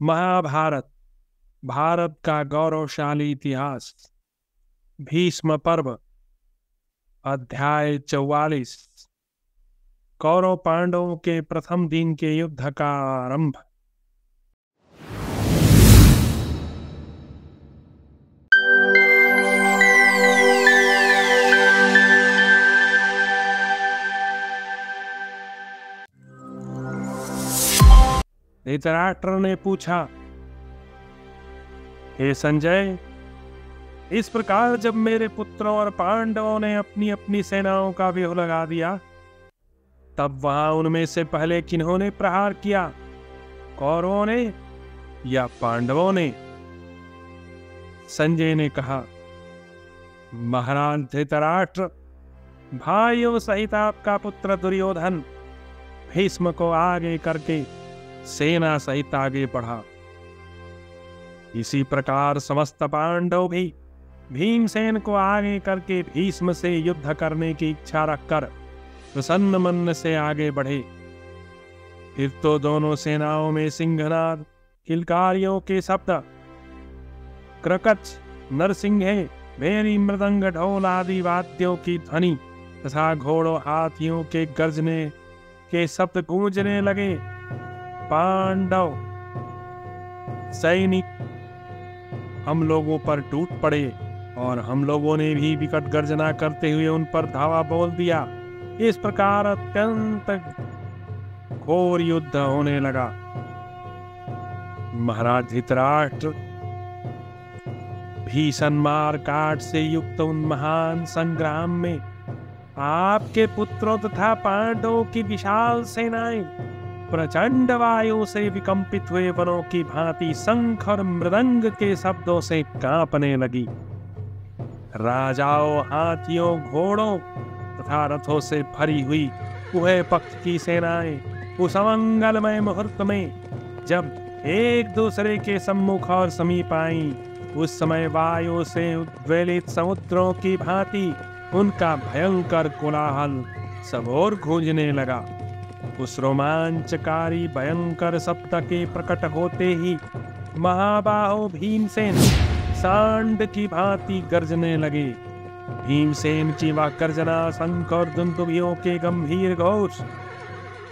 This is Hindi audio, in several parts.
महाभारत, भारत का गौरवशाली इतिहास। भीष्म पर्व, अध्याय 44। कौरव पांडवों के प्रथम दिन के युद्ध का आरंभ। धृतराष्ट्र ने पूछा, हे संजय, इस प्रकार जब मेरे पुत्रों और पांडवों ने अपनी अपनी सेनाओं का व्यूह लगा दिया, तब वहां उनमें से पहले किन्होंने प्रहार किया, कौरवों ने या पांडवों ने? संजय ने कहा, महाराज धृतराष्ट्र, भाइयों सहित आपका पुत्र दुर्योधन भीष्म को आगे करके सेना सहित आगे बढ़ा। इसी प्रकार समस्त पांडव भी भीमसेन को आगे करके भीष्म से युद्ध करने की इच्छा रखकर प्रसन्न मन से आगे बढ़े। फिर तो दोनों सेनाओं में सिंहनाद, किलकारियों के शब्द, क्रकच, नरसिंहे, भेरी, मृदंग, ढोल आदि वाद्यों की ध्वनि तथा घोड़ों हाथियों के गर्जने के शब्द गूंजने लगे। पांडव सैनिक हम लोगों पर टूट पड़े और हम लोगों ने भी विकट गर्जना करते हुए उन पर धावा बोल दिया। इस प्रकार अत्यंत घोर युद्ध होने लगा। महाराज धृतराष्ट्र, भीषण मार काट से युक्त उन महान संग्राम में आपके पुत्रों तथा पांडवों की विशाल सेनाएं प्रचंड वायु से विकंपित हुए वनों की भांति शंख और मृदंग के शब्दों से कांपने लगी। राजाओं, हाथियों, घोड़ों तथा रथों से भरी हुई उभय पक्ष की सेनाएं उस अमंगलमय मुहूर्त में जब एक दूसरे के सम्मुख और समीप आईं, उस समय वायु से उद्वेलित समुद्रों की भांति उनका भयंकर कोलाहल सब ओर गूंजने लगा। उस रोमांचकारी भयंकर शब्द के प्रकट होते ही महाबाहो भीमसेन सांड की भांति गर्जने लगे। भीमसेन की वह गर्जना शंख और दुंदुभियों के गंभीर घोष,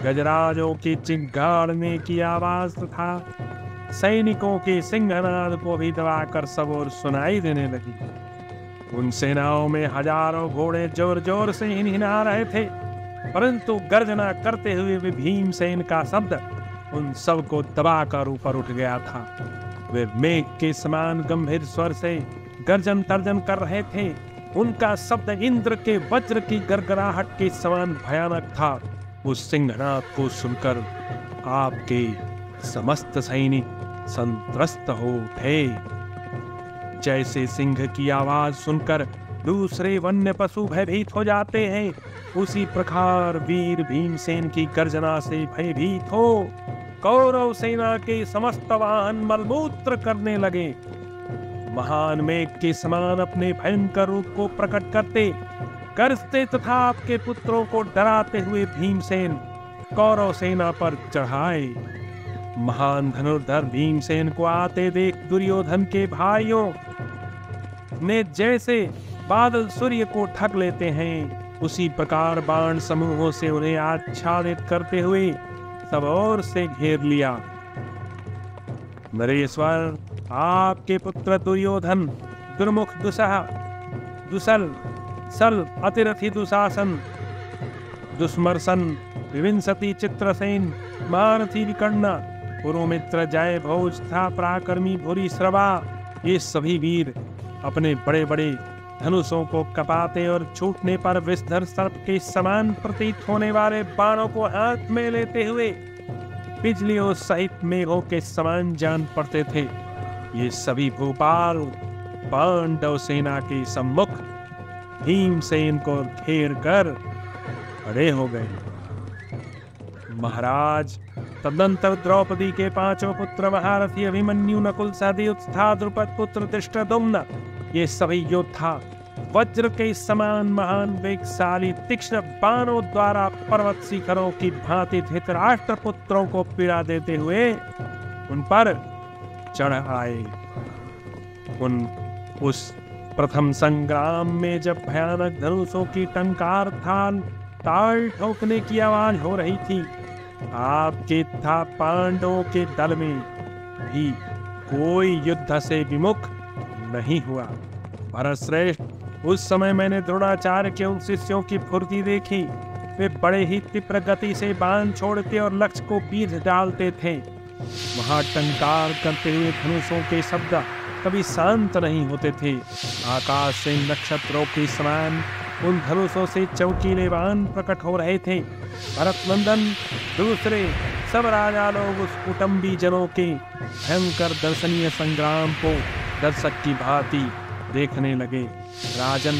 गजराजों की चिंगाड़ने की आवाज तथा सैनिकों के सिंहनाद को भी दबाकर सब ओर सुनाई देने लगी। उन सेनाओं में हजारों घोड़े जोर जोर से हिनहिना रहे थे, परंतु गर्जना करते हुए भी भीमसेन का शब्द उन सब को दबाकर ऊपर उठ गया था। वे मेघ के समान गंभीर स्वर से गर्जन तर्जन कर रहे थे। उनका शब्द इंद्र के वज्र की गड़गड़ाहट के समान भयानक था। उस सिंहनाद को सुनकर आपके समस्त सैनिक संत्रस्त हो उठे। जैसे सिंह की आवाज सुनकर दूसरे वन्य पशु भयभीत हो जाते हैं, उसी प्रकार वीर भीमसेन की गर्जना से भयभीत हो कौरव सेना के समस्त वाहन मलमूत्र करने लगे। महान मेघ के समान अपने भयंकर रूप को प्रकट करते, गरजते तथा आपके पुत्रों को डराते हुए भीमसेन कौरव सेना पर चढ़ाए। महान धनुर्धर भीमसेन को आते देख दुर्योधन के भाइयों ने जैसे बादल सूर्य को ढक लेते हैं, उसी प्रकार बाण समूहों से उन्हें आच्छादित करते हुए सब ओर से घेर लिया। नरेश्वर, आपके पुत्र दुर्योधन, दुर्मुख, दुसह, दुसल, सल, अतिरथी दुशासन, दुष्मर्शन, विविंशति, चित्रसेन, महारथी विकर्ण, पुरोमित्र, जय भोज था पराक्रमी भूरिश्रवा, ये सभी वीर अपने बड़े बड़े धनुषों को कपाते और छूटने पर विषधर सर्प के समान प्रतीत होने वाले बाणों को हाथ में लेते हुए बिजलियों सहित मेघों के समान जान पड़ते थे। ये सभी भूपाल पांडव सेना के सम्मुख भीमसेन को घेर कर खड़े हो गए। महाराज, तदनंतर द्रौपदी के पांचों पुत्र महारथी अभिमन्यु, नकुल, सहदेव तथा द्रुपद पुत्र धृष्टद्युम्न, ये सभी योद्धा वज्र के समान महान वेगशाली तीक्ष्ण बाणों द्वारा पर्वत शिखरों की भांति धृतराष्ट्र पुत्रों को पीड़ा देते हुए उन पर चढ़ आए। उस प्रथम संग्राम में जब भयानक धनुषों की टंकार ताल ठोकने की आवाज हो रही थी, आपके तथा पांडवों के दल में भी कोई युद्ध से विमुख नहीं हुआ। भरतश्रेष्ठ, उस समय मैंने द्रोणाचार्य के उन शिष्यों की फुर्ती देखी। वे बड़े ही तीव्र गति से बाण छोड़ते और लक्ष्य को बीध डालते थे। वहां टंकार करते हुए धनुषों के शब्द कभी शांत नहीं होते थे। आकाश से नक्षत्रों के समान उन धनुषों से चमकीले बाण प्रकट हो रहे थे। भरतनंदन, दूसरे सब राजा लोग उस कुटुंबी जनों के भयंकर दर्शनीय संग्राम को दर्शक की भांति देखने लगे। राजन,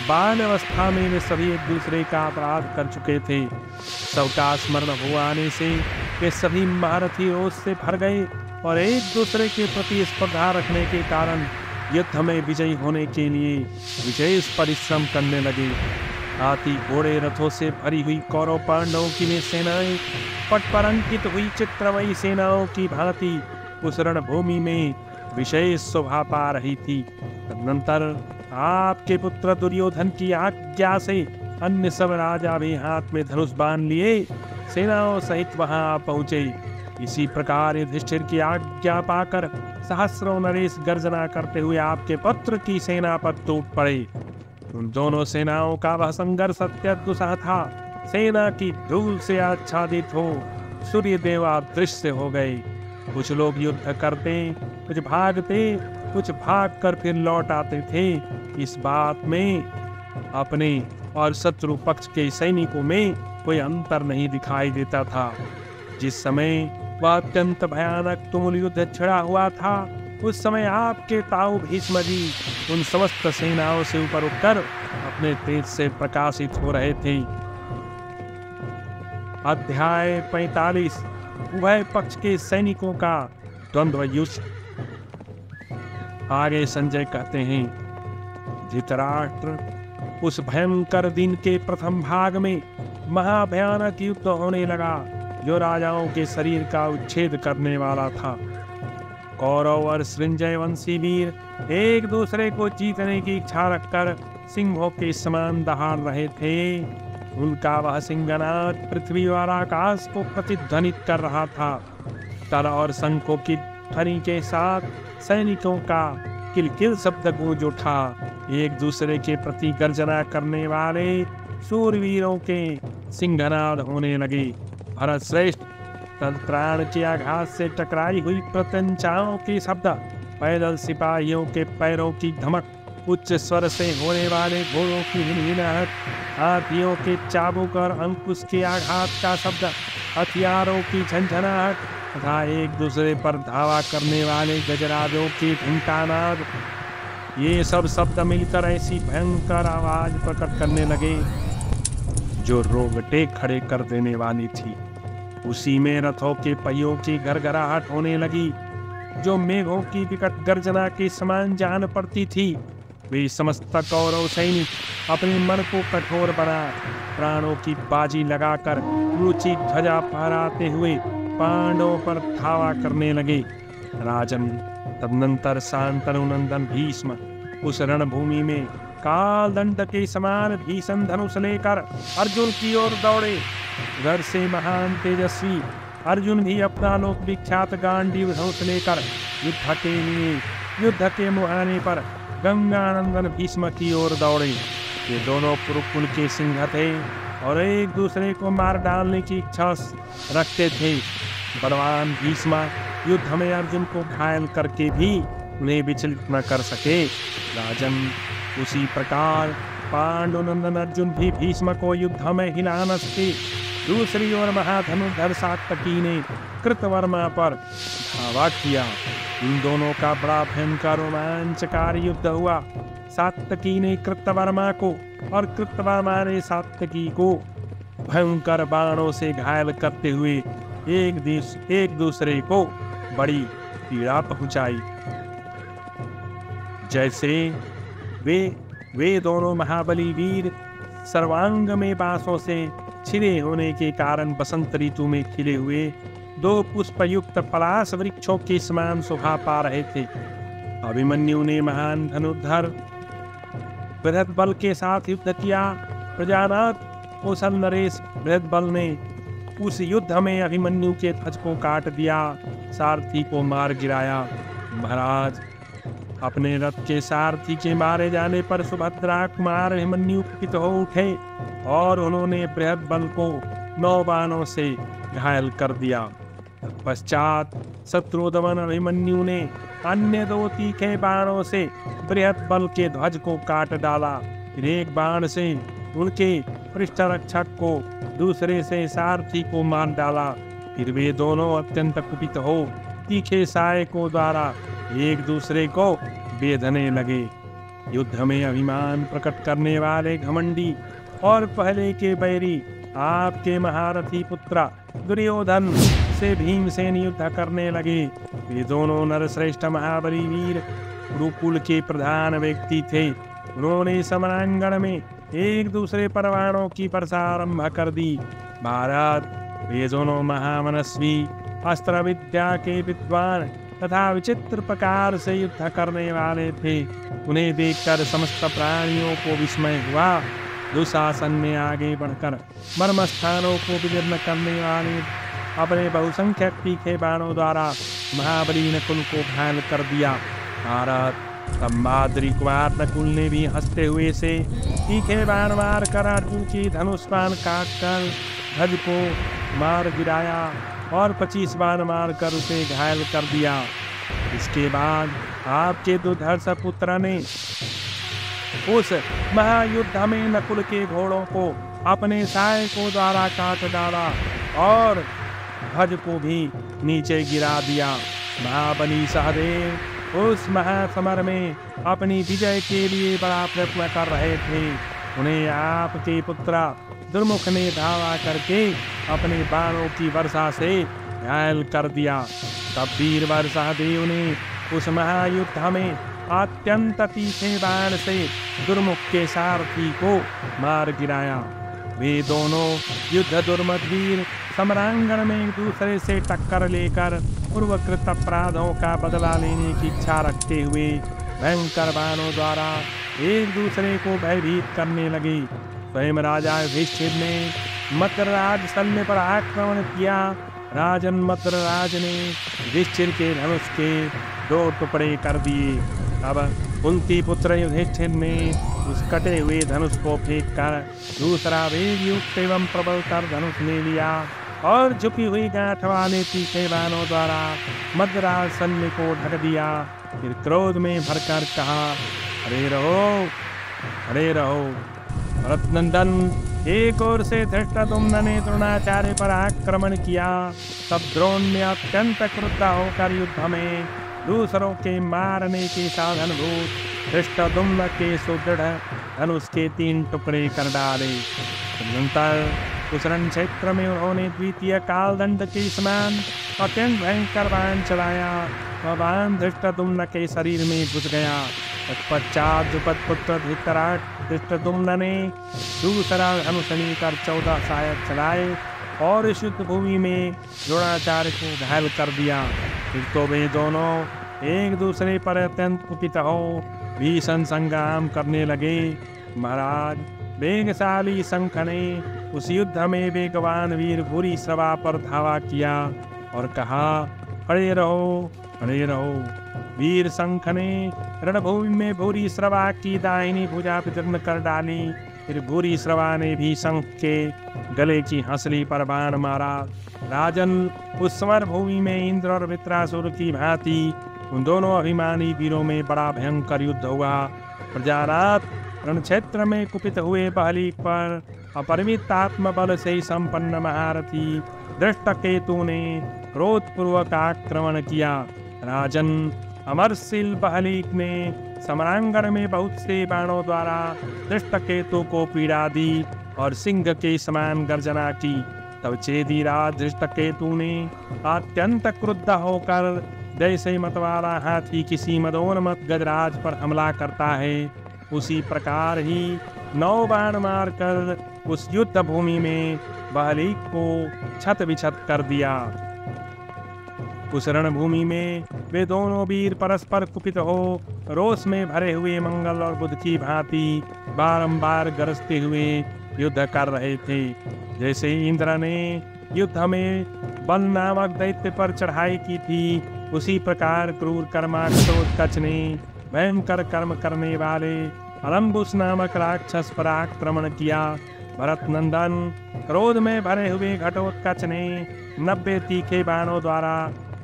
बाल अवस्था में वे सभी एक दूसरे का अपराध कर चुके थे। सबका स्मरण हो आने से वे सभी महारथी रोष से भर गए और एक दूसरे के प्रति स्पर्धा रखने के कारण युद्ध में विजयी होने के लिए विशेष परिश्रम करने लगे। हाथी घोड़े रथों से भरी हुई कौरव पांडवों की वे सेनाएं पट पर अंकित हुई चित्रमयी सेनाओं की भांति उस रणभूमि में विशेष शोभा पा रही थी। तदनंतर आपके पुत्र दुर्योधन की आज्ञा से अन्य सब राजा भी हाथ में धनुष बांध लिए सेनाओं सहित वहां पहुंचे। इसी प्रकार युधिष्ठिर की आज्ञा पाकर सहस्रों नरेश गर्जना करते हुए आपके पुत्र की सेना पर टूट पड़े। उन दोनों सेनाओं का वह संघर्ष अत्यंत दुस्सह था। सेना की धूल से आच्छादित हो सूर्य देवा दृश्य हो गए। कुछ लोग युद्ध करते, कुछ भागते, कुछ भागकर फिर लौट आते थे। इस बात में अपने और शत्रु पक्ष के सैनिकों में कोई अंतर नहीं दिखाई देता था। जिस समय वह अत्यंत भयानक तुमुल युद्ध छिड़ा हुआ था, उस समय आपके ताऊ भीष्म जी उन समस्त सेनाओं से ऊपर उठकर अपने तेज से प्रकाशित हो रहे थे। अध्याय 45। उभय पक्ष के सैनिकों का द्वंद्व युद्ध। आगे संजय कहते हैं, धृतराष्ट्र, उस भयंकर दिन के प्रथम भाग में महाभयानक युद्ध होने लगा जो राजाओं के शरीर का उच्छेद करने वाला था। कौरव और सृंजय वंशी वीर एक दूसरे को जीतने की इच्छा रखकर सिंहों के समान दहाड़ रहे थे। उनका वह सिंहनाद पृथ्वी और आकाश को प्रतिध्वनित कर रहा था। तर और शंखों की ध्वनि के साथ सैनिकों का किलकिल शब्द गूंज उठा। एक दूसरे के प्रति गर्जना करने वाले शूरवीरों के सिंहनाद होने लगे। भरतश्रेष्ठ, प्राण के आघात से टकराई हुई प्रत्यंचाओं के शब्द, पैदल सिपाहियों के पैरों की धमक, उच्च स्वर से होने वाले घोड़ों की हिनहिनाहट, हाथियों के चाबुक और अंकुश के आघात का शब्द, हथियारों की झंझनाहट तथा एक दूसरे पर धावा करने वाले गजराजों की घंटानाद, ये सब शब्द मिलकर ऐसी भयंकर आवाज प्रकट करने लगे जो रोंगटे खड़े कर देने वाली थी। उसी में रथों के पहियों की गड़गड़ाहट होने लगी जो मेघों की विकट गर्जना के समान जान पड़ती थी। वे समस्त कौरव सैनिक अपने मन को कठोर बना प्राणों की बाजी लगाकर ऊंची ध्वजा फहराते हुए पांडवों पर धावा करने लगे। राजन, तदनंतर शांतनु नंदन भीष्म उस रणभूमि में काल दंड के समान भीषण धनुष लेकर अर्जुन की ओर दौड़े। घर से महान तेजस्वी अर्जुन भी अपना लोक विख्यात गांडीव धनुष लेकर युद्ध के मुहाने पर गंगानंदन भीष्म की ओर दौड़े। ये दोनों कुरुकुल के सिंह थे और एक दूसरे को मार डालने की इच्छा रखते थे। बलवान भीष्म युद्ध में अर्जुन को घायल करके भी उन्हें विचलित न कर सके। राजन, उसी प्रकार पांडुनंदन अर्जुन भी भीष्म को युद्ध में हिला न सके। दूसरी ओर महाधनुर्धर सात्यकी ने कृतवर्मा पर धावा किया। इन दोनों का बड़ा भयंकर रोमांचकारी युद्ध हुआ। सात्यकी ने कृतवर्मा को और कृतवर्मा ने सात्यकी को भयंकर बाणों से घायल करते हुए एक दूसरे को बड़ी पीड़ा पहुंचाई। जैसे वे दोनों महाबली वीर सर्वांग में बांसों से छिरे होने के कारण बसंत ऋतु में खिले हुए दो पुष्पयुक्त पलाश वृक्षों के समान शोभा पा रहे थे। अभिमन्यु ने महान धनुर्धर बृहद बल के साथ युद्ध किया। प्रजानाथ कौशल नरेश बृहद बल ने उस युद्ध में अभिमन्यु के ध्वज को काट दिया, सारथी को मार गिराया। महाराज, अपने रथ के सारथी के मारे जाने पर सुभद्रा कुमार अभिमन्यु कुपित हो उठे और उन्होंने बृहद बल को 9 बाणों से घायल कर दिया। पश्चात शत्रुदमन अभिमन्यु ने अन्य 2 तीखे बाणों से बृहद बल के ध्वज को काट डाला। फिर एक बाण से उनके पृष्ठ रक्षक को, दूसरे से सारथी को मार डाला। फिर वे दोनों अत्यंत कुपित हो तीखे सहायकों द्वारा एक दूसरे को बेधने लगे। युद्ध में अभिमान प्रकट करने वाले घमंडी और पहले के बैरी आपके महारथी पुत्र दुर्योधन से भीमसेन युद्ध करने लगे। वे दोनों नरश्रेष्ठ महाबली वीर गुरुकुल के प्रधान व्यक्ति थे। उन्होंने समरांगण में एक दूसरे पर बाणों की वर्षा आरंभ कर दी। भारत, वे दोनों महामनस्वी अस्त्र विद्या के विद्वान तथा विचित्र प्रकार से युद्ध करने वाले थे। उन्हें देखकर समस्त प्राणियों को विस्मय हुआ। दुशासन ने आगे बढ़कर मर्म स्थानों को विदीर्ण करने वाले अपने बहुसंख्यक तीखे बाणों द्वारा महाबली नकुल को घायल कर दिया। भारत, तब माद्री कुमार नकुल ने भी हंसते हुए से तीखे बाण मार कर अर्जुन की धनुष बाण काट कर ध्वज को मार गिराया और 25 बाण मार कर उसे घायल कर दिया। इसके बाद आपके दुर्धर्ष पुत्र ने उस महायुद्ध में नकुल के घोड़ों को अपने सहायकों द्वारा काट डाला और ध्वज को भी नीचे गिरा दिया। महाबली सहदेव उस महासमर में अपनी विजय के लिए बड़ा प्रयत्न कर रहे थे। उन्हें आपके पुत्र दुर्मुख ने धावा करके अपने बाणों की वर्षा से घायल कर दिया। तब वीरवर सहदेव ने उस महायुद्ध में अत्यंत तीखे बाण से दुर्मुख के सारथी को मार गिराया। वे दोनों युद्ध दुर्मत वीर समरांगण में एक दूसरे से टक्कर लेकर पूर्वकृत अपराधों का बदला लेने की इच्छा रखते हुए भयंकर बाणों द्वारा एक दूसरे को भयभीत करने लगे। स्वयं राजा युधिष्ठिर ने मद्रराज सैन्य पर आक्रमण किया। राजन मद्रराज ने युधिष्ठिर के धनुष के 2 टुकड़े कर दिए। अब कुंती पुत्र युधिष्ठिर ने उस कटे हुए धनुष को फेंक कर दूसरा वेग युक्त एवं प्रबलतर धनुष ले लिया और झुकी हुई गांठ वाले तीखे बाणों द्वारा मद्राज सैन्य को ढक दिया। फिर क्रोध में भरकर कहा, अरे रहो, अरे रहो। भरतनंदन, एक ओर से धृष्टद्युम्न ने द्रोणाचार्य पर आक्रमण किया, तब द्रोण ने अत्यंत क्रुद्ध होकर युद्ध में दूसरों के मारने के साधन भूत धृष्टद्युम्न के सुदृढ़ धनुष के 3 टुकड़े कर डाले। तदनंतर उस रण क्षेत्र में उन्होंने द्वितीय कालदंड के समान अत्यंत भयंकर बाण चलाया। वह बाण धृष्टद्युम्न के शरीर में घुस गया। तत्पश्चात द्रुपद पुत्र धृष्टद्युम्न ने दूसरा धनुष लेकर 14 सहायक चलाए और इस युद्ध भूमि में द्रोणाचार्य को घायल कर दिया। फिर तो वे दोनों एक दूसरे पर अत्यंत कुपित हो भीषण संग्राम करने लगे। महाराज, वेगशाली शंख ने उस युद्ध में वेगवान वीर भूरी सभा पर धावा किया और कहा, खड़े रहो, खड़े रहो। वीर शंख ने रणभूमि में भूरी श्रवा की दाहिनी भुजा विदीर्ण कर डाली। फिर भूरी श्रवा ने भी शंख के गले की हंसली पर बाण मारा। राजन, उस समर भूमि में इंद्र और वृत्रासुर की भांति उन दोनों अभिमानी वीरों में बड़ा भयंकर युद्ध हुआ। प्रजानाथ, रण क्षेत्र में कुपित हुए बहलीक पर अपरिमित आत्मबल से संपन्न महारथी धृष्टकेतु ने क्रोधपूर्वक आक्रमण किया। राजन, अमरशील बहलीक ने समरांगण में बहुत से बाणों द्वारा धृष्टकेतु को पीड़ा दी और सिंह के समान गर्जना की। तब चेदीराज धृष्टकेतु ने अत्यंत क्रुद्ध होकर जैसे मतवाला हाथी किसी मदोन्मत्त गजराज पर हमला करता है, उसी प्रकार ही 9 बाण मारकर उस युद्ध भूमि में बहलीक को छत विछत कर दिया। उस रणभूमि में वे दोनों वीर परस्पर कुपित हो रोष में भरे हुए मंगल और बुध की भांति बारंबार गरजते हुए युद्ध कर रहे थे। जैसे इंद्र ने युद्ध में बल नामक दैत्य पर चढ़ाई की थी, उसी प्रकार क्रूर कर्माक्रोधकच ने भयंकर कर्म करने वाले अलम्बुस नामक राक्षस पर आक्रमण किया। भरत नंदन, क्रोध में भरे हुए घटोत्कच ने 90 तीखे बाणों द्वारा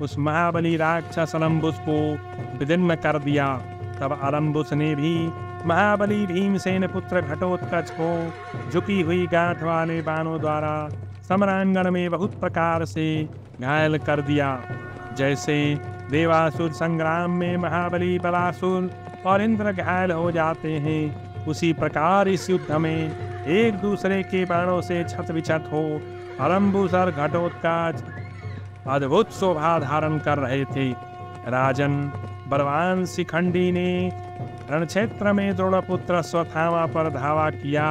उस महाबली राक्षस अलम्बुस को विदीर्ण कर दिया। तब अलम्बुस ने भी महाबली भीमसेन पुत्र घटोत्कच को झुकी हुई गांठ वाले बाणों द्वारा समरांगण में बहुत प्रकार से घायल कर दिया। जैसे देवासुर संग्राम में महाबली बलासुर और इंद्र घायल हो जाते हैं, उसी प्रकार इस युद्ध में एक दूसरे के बाणों से छत विछत हो अलम्बुस और घटोत्कच अद्भुत शोभा धारण कर रहे थे। राजन, बलवान शिखंडी ने रणक्षेत्र में द्रोणपुत्र अश्वत्थामा पर धावा किया।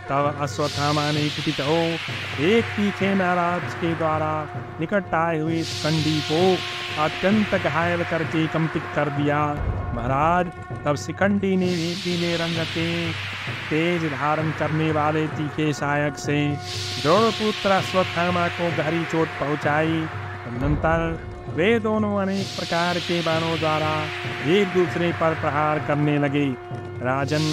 तब अश्वत्थामा ने कुपित हो एक तीखे नाराज के द्वारा निकट आए हुए शिखंडी को अत्यंत घायल करके कंपित कर दिया। महाराज, तब शिखंडी ने भी पीले रंग के तेज धारण करने वाले तीखे सहायक से द्रोणपुत्र अश्वत्थामा को गहरी चोट पहुंचाई। तदनंतर वे दोनों अनेक प्रकार के बाणों द्वारा एक दूसरे पर प्रहार करने लगे। राजन,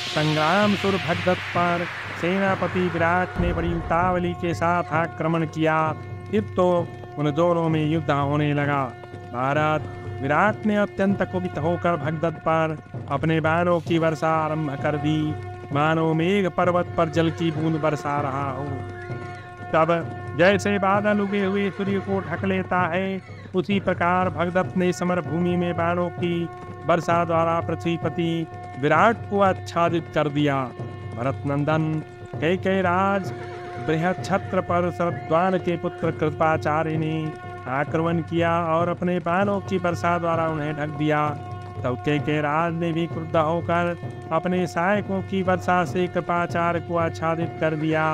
संग्राम सुर भगदत्त पर सेनापति विराट ने बड़ी उतावली के साथ आक्रमण किया। फिर तो उन दोनों में युद्ध होने लगा। महाराज, विराट ने अत्यंत कुपित होकर भगदत्त पर अपने बाणों की वर्षा आरंभ कर दी, मानो मेघ पर्वत पर जल की बूंद बरसा रहा हो। तब जैसे बादल उगे हुए सूर्य को ढक लेता है, उसी प्रकार भगदत्त ने समरभूमि में बाणों की वर्षा द्वारा पृथ्वीपति विराट को आच्छादित कर दिया। भरत नंदन, कैकेयराज बृहच्छत्र पर शरद्वान के पुत्र कृपाचार्य ने आक्रमण किया और अपने बाणों की वर्षा द्वारा उन्हें ढक दिया। तब कैकेयराज ने भी क्रुद्ध होकर अपने सहायकों की वर्षा से कृपाचार्य को आच्छादित कर दिया।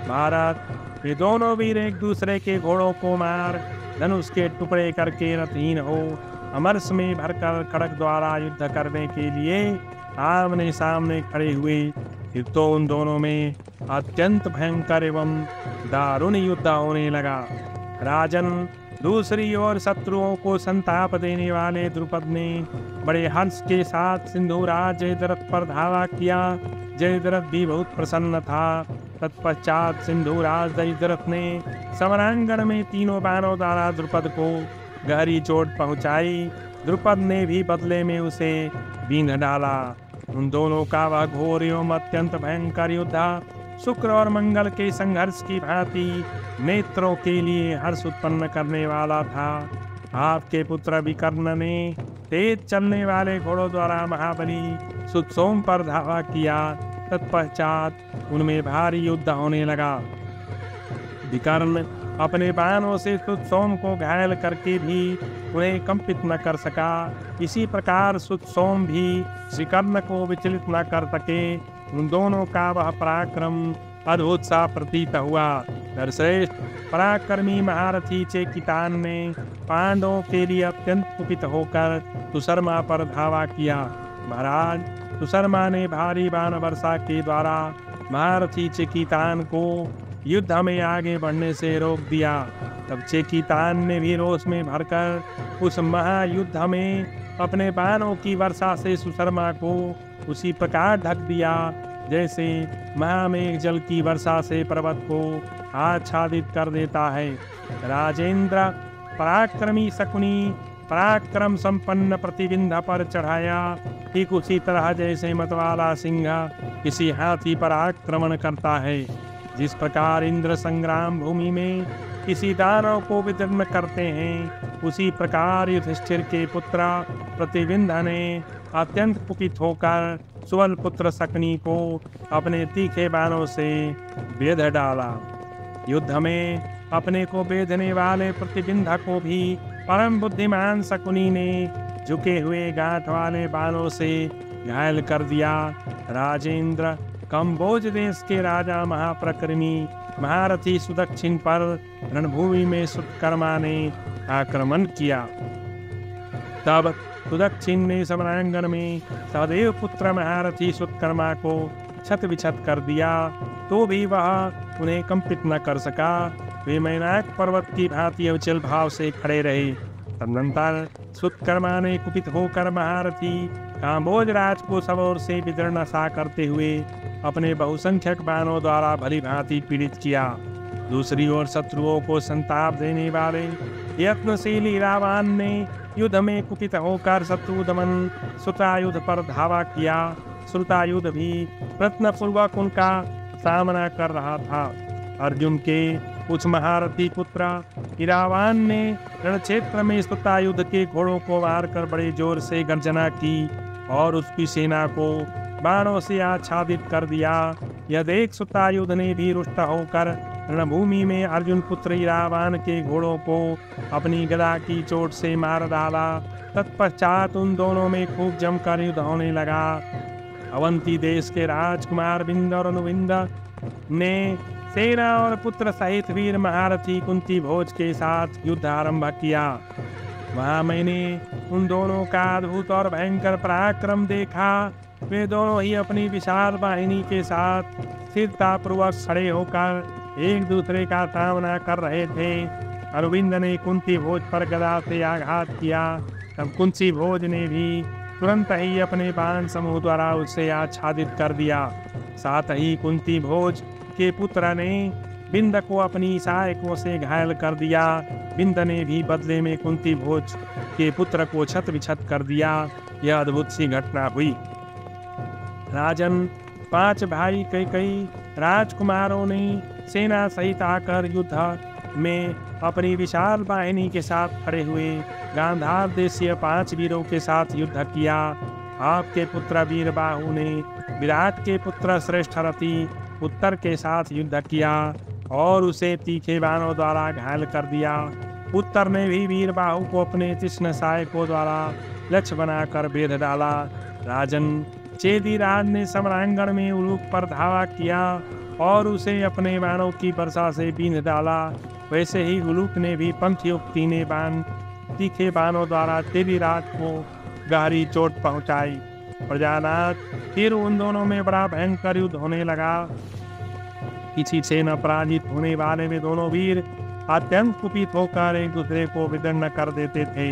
भारत, वे दोनों वीर एक दूसरे के घोड़ों को मार धनुष के टुकड़े करके रथहीन हो अमरस में भरकर खड़ग द्वारा युद्ध करने के लिए आमने सामने खड़े हुए। फिर तो उन दोनों में अत्यंत भयंकर एवं दारुण युद्ध होने लगा। राजन, दूसरी ओर शत्रुओं को संताप देने वाले द्रुपद ने बड़े हर्ष के साथ सिंधुराज जयद्रथ पर धावा किया। जयद्रथ भी बहुत प्रसन्न था। तत्पश्चात सिंधुराज जयद्रथ ने समरांगण में तीनों बाणों द्वारा द्रुपद को गहरी चोट पहुंचाई। द्रुपद ने भी बदले में उसे बींध डाला। उन दोनों का वह घोर एवं अत्यंत भयंकर युद्ध शुक्र और मंगल के संघर्ष की भांति नेत्रों के लिए हर्ष उत्पन्न करने वाला था। आपके पुत्र विकर्ण ने तेज चलने वाले घोड़ों द्वारा महाबली सुतसोम पर धावा किया। तत्पश्चात उनमें भारी युद्ध होने लगा। विकर्ण अपने बाणों से सुतसोम को घायल करके भी उन्हें कंपित न कर सका। इसी प्रकार सुतसोम भी विकर्ण को विचलित न कर सके। उन दोनों का वह पराक्रम अद्भुत सा प्रतीत हुआ। नरश्रेष्ठ, पराक्रमी महारथी चेकितान ने पांडवों के लिए अत्यंत कुपित होकर सुशर्मा पर धावा किया। महाराज, सुशर्मा ने भारी बाण वर्षा के द्वारा महारथी चेकितान को युद्ध में आगे बढ़ने से रोक दिया। तब चेकितान ने भी रोष में भरकर उस महायुद्ध में अपने बाणों की वर्षा से सुशर्मा को उसी प्रकार ढक दिया जैसे महामेघ जल की वर्षा से पर्वत को आच्छादित कर देता है। राजेंद्र, पराक्रमी शकुनी पराक्रम संपन्न प्रतिबिंध पर चढ़ाया, ठीक उसी तरह जैसे मतवाला सिंह किसी हाथी पर आक्रमण करता है। जिस प्रकार इंद्र संग्राम भूमि में किसी दानव को विदीर्ण करते हैं, उसी प्रकार युधिष्ठिर के पुत्र प्रतिबिंध ने अत्यंत कुपित होकर सुवल पुत्र शकुनी को अपने तीखे बाणों से बेध डाला। युद्ध में अपने को बेधने वाले प्रतिबिंध को भी परम बुद्धिमान शकुनी ने झुके हुए गांठ वाले बाणों से घायल कर दिया। राजेंद्र, कंबोज देश के राजा महाप्रक्रमी महारथी सुदक्षिण पर रणभूमि में सुतकर्मा ने आक्रमण किया। तब सुदक्षिण ने समरांगण में सहदेव पुत्र महारथी सुतकर्मा को छत विछत कर दिया, तो भी वह उन्हें कंपित न कर सका। वे मैनाक पर्वत की भांति अविचल भाव से खड़े रहे। तदनंतर सुतकर्मा ने कुपित होकर महारथी काम्बोज राज को सब ओर से विदीर्ण सा करते हुए अपने बहुसंख्यक बाणों द्वारा भली भांति पीड़ित किया। दूसरी ओर शत्रुओं को संताप देने वाले यत्नशील ईरावान ने युद्ध में कुपित होकर शत्रुदमन श्रुतायुध पर धावा किया। श्रुतायुध भी प्रयत्नपूर्वक उनका सामना कर रहा था। अर्जुन के उस महारथी पुत्र ईरावान ने रणक्षेत्र में श्रुतायुध के घोड़ों को मारकर बड़े जोर से गर्जना की और उसकी सेना को बाणों से आच्छादित कर दिया। यह देख श्रुतायुध ने भी रुष्ट होकर रणभूमि में अर्जुन पुत्र ईरावान के घोड़ों को अपनी गदा की चोट से मार डाला। तत्पश्चात उन दोनों में खूब जमकर युद्ध होने लगा। अवंती देश के राजकुमार बिंद और अनुबिंद ने सेना और पुत्र सहित वीर महारथी कुंती भोज के साथ युद्ध आरंभ किया। वहां मैंने उन दोनों का अद्भुत और भयंकर पराक्रम देखा। वे दोनों ही अपनी विशाल वाहिनी के साथ स्थिरतापूर्वक खड़े होकर एक दूसरे का सामना कर रहे थे। अरविंद ने कुंती भोज पर गदा से आघात किया, तब कुंती भोज ने भी तुरंत ही अपने बाण समूह द्वारा उसे आच्छादित कर दिया। साथ ही कुंती भोज के पुत्र ने बिंद को अपनी सहायकों से घायल कर दिया। बिंद ने भी बदले में कुंती भोज के पुत्र को छत विछत कर दिया। यह अद्भुत सी घटना हुई। राजन, 5 भाई कई राजकुमारों ने सेना सहित आकर युद्ध में अपनी विशाल वाहिनी के साथ खड़े हुए गांधार देशीय 5 वीरों के साथ युद्ध किया। आपके पुत्र वीर बाहु ने विराट के पुत्र श्रेष्ठ रथी उत्तर के साथ युद्ध किया और उसे तीखे बाणों द्वारा घायल कर दिया। उत्तर ने भी वीर बाहु को अपने तीक्ष्ण सहायकों द्वारा लक्ष्य बनाकर बेध डाला। राजन, चेदीराज ने समरांगण में उलूक पर धावा किया और उसे अपने बाणों की वर्षा से बींध डाला। वैसे ही उलूक ने भी पंखयुक्त तीखे बाणों द्वारा चेदीराज को गहरी चोट पहुंचाई। प्रजानाथ, फिर उन दोनों में बड़ा भयंकर युद्ध होने लगा। किसी से न पराजित होने वाले वे दोनों वीर अत्यंत कुपित होकर एक दूसरे को विदीर्ण कर देते थे।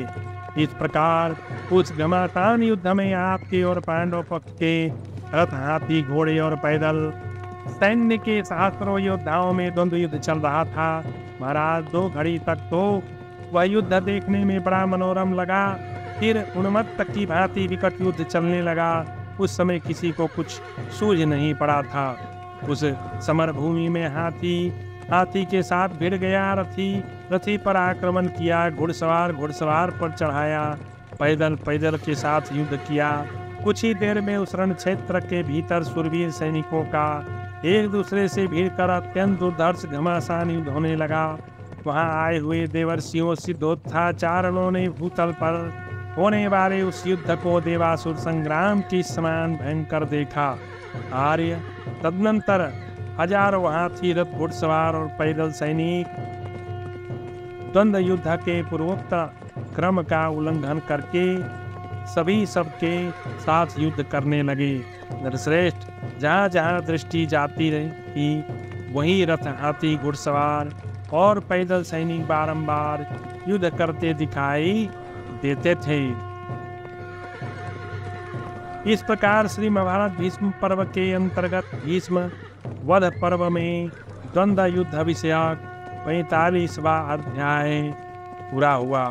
इस प्रकार उस घमासान युद्ध में आपके और पांडव पक्ष के रथ, हाथी, घोड़े और पैदल सैन्य के सहस्त्रों योद्धाओं में द्वंद्व युद्ध चल रहा था। महाराज, 2 घड़ी तक तो वह युद्ध देखने में बड़ा मनोरम लगा। फिर उन्मत्त की भांति विकट युद्ध चलने लगा। उस समय किसी को कुछ सूझ नहीं पड़ा था। उस समर भूमि में हाथी के साथ भिड़ गया, रथी पर आक्रमण किया, घुड़सवार पर चढ़ाया, पैदल के साथ युद्ध किया। कुछ ही देर में उस रण क्षेत्र के भीतर शूरवीर सैनिकों का एक दूसरे से भिड़कर अत्यंत दुर्धर्ष घमासान युद्ध होने लगा। वहां आए हुए देवर्षियों, सिद्धोत्थाचार्यों ने भूतल पर होने वाले उस युद्ध को देवासुर संग्राम की समान भयंकर देखा। आर्य, तदनंतर हजारों हाथी, रथ, घुड़सवार और पैदल सैनिक द्वंद्व युद्ध के पूर्वोक्त क्रम का उल्लंघन करके सभी सबके साथ युद्ध करने लगे। नरश्रेष्ठ, जहाँ जहाँ दृष्टि जाती रही वहीं रथ, हाथी, घुड़सवार और पैदल सैनिक बारंबार युद्ध करते दिखाई देते थे। इस प्रकार श्री महाभारत भीष्म पर्व के अंतर्गत भीष्म वध पर्व में द्वंद्व युद्ध विषयक 45वां अध्याय पूरा हुआ।